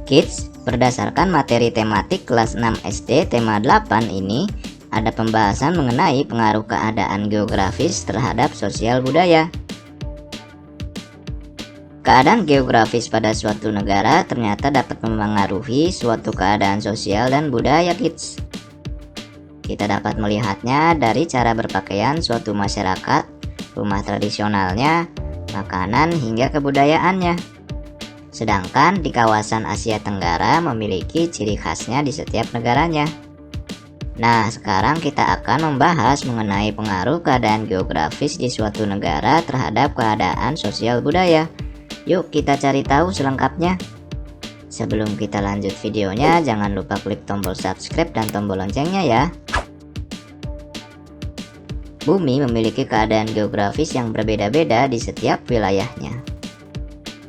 Kids, berdasarkan materi tematik kelas 6 SD tema 8 ini, ada pembahasan mengenai pengaruh keadaan geografis terhadap sosial budaya. Keadaan geografis pada suatu negara ternyata dapat mempengaruhi suatu keadaan sosial dan budaya, kids. Kita dapat melihatnya dari cara berpakaian suatu masyarakat, rumah tradisionalnya, makanan hingga kebudayaannya. Sedangkan di kawasan Asia Tenggara memiliki ciri khasnya di setiap negaranya. Nah, sekarang kita akan membahas mengenai pengaruh keadaan geografis di suatu negara terhadap keadaan sosial budaya. Yuk kita cari tahu selengkapnya. Sebelum kita lanjut videonya, jangan lupa klik tombol subscribe dan tombol loncengnya ya. Bumi memiliki keadaan geografis yang berbeda-beda di setiap wilayahnya.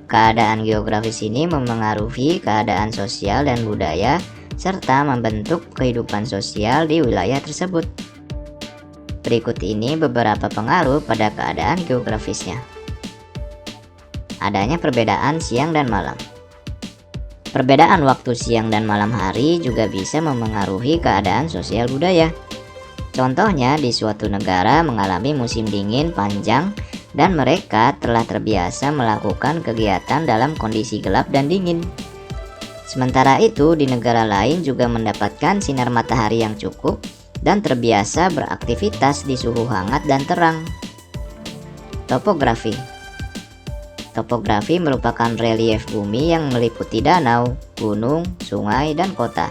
Keadaan geografis ini memengaruhi keadaan sosial dan budaya serta membentuk kehidupan sosial di wilayah tersebut. Berikut ini beberapa pengaruh pada keadaan geografisnya. Adanya perbedaan siang dan malam. Perbedaan waktu siang dan malam hari juga bisa memengaruhi keadaan sosial budaya. Contohnya, di suatu negara mengalami musim dingin panjang dan mereka telah terbiasa melakukan kegiatan dalam kondisi gelap dan dingin. Sementara itu, di negara lain juga mendapatkan sinar matahari yang cukup dan terbiasa beraktivitas di suhu hangat dan terang. Topografi. Topografi merupakan relief bumi yang meliputi danau, gunung, sungai, dan kota.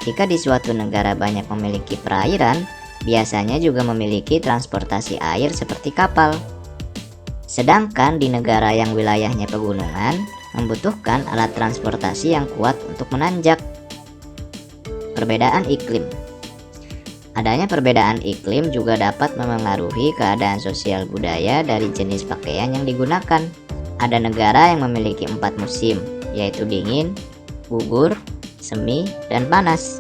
Jika di suatu negara banyak memiliki perairan, biasanya juga memiliki transportasi air seperti kapal. Sedangkan di negara yang wilayahnya pegunungan, membutuhkan alat transportasi yang kuat untuk menanjak. Perbedaan iklim. Adanya perbedaan iklim juga dapat memengaruhi keadaan sosial budaya dari jenis pakaian yang digunakan. Ada negara yang memiliki 4 musim, yaitu dingin, gugur, semi, dan panas.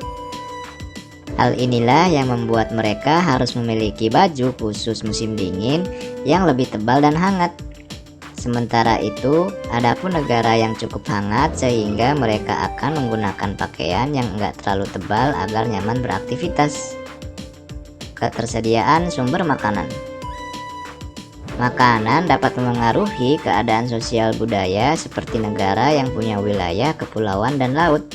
Hal inilah yang membuat mereka harus memiliki baju khusus musim dingin yang lebih tebal dan hangat. Sementara itu, adapun negara yang cukup hangat sehingga mereka akan menggunakan pakaian yang enggak terlalu tebal agar nyaman beraktivitas. Ketersediaan sumber makanan. Makanan dapat memengaruhi keadaan sosial budaya seperti negara yang punya wilayah kepulauan dan laut.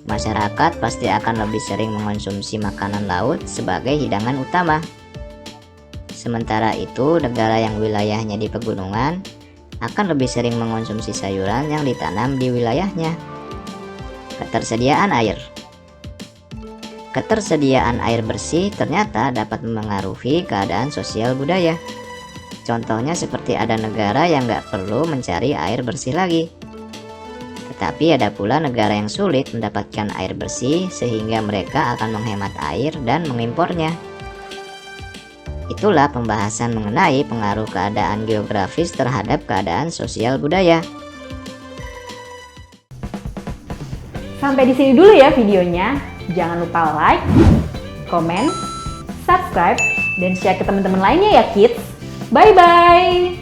Masyarakat pasti akan lebih sering mengonsumsi makanan laut sebagai hidangan utama. Sementara itu, negara yang wilayahnya di pegunungan akan lebih sering mengonsumsi sayuran yang ditanam di wilayahnya. Ketersediaan air. Ketersediaan air bersih ternyata dapat memengaruhi keadaan sosial budaya. Contohnya seperti ada negara yang nggak perlu mencari air bersih lagi. Tetapi ada pula negara yang sulit mendapatkan air bersih sehingga mereka akan menghemat air dan mengimpornya. Itulah pembahasan mengenai pengaruh keadaan geografis terhadap keadaan sosial budaya. Sampai di sini dulu ya videonya. Jangan lupa like, komen, subscribe, dan share ke teman-teman lainnya ya kids. Bye-bye!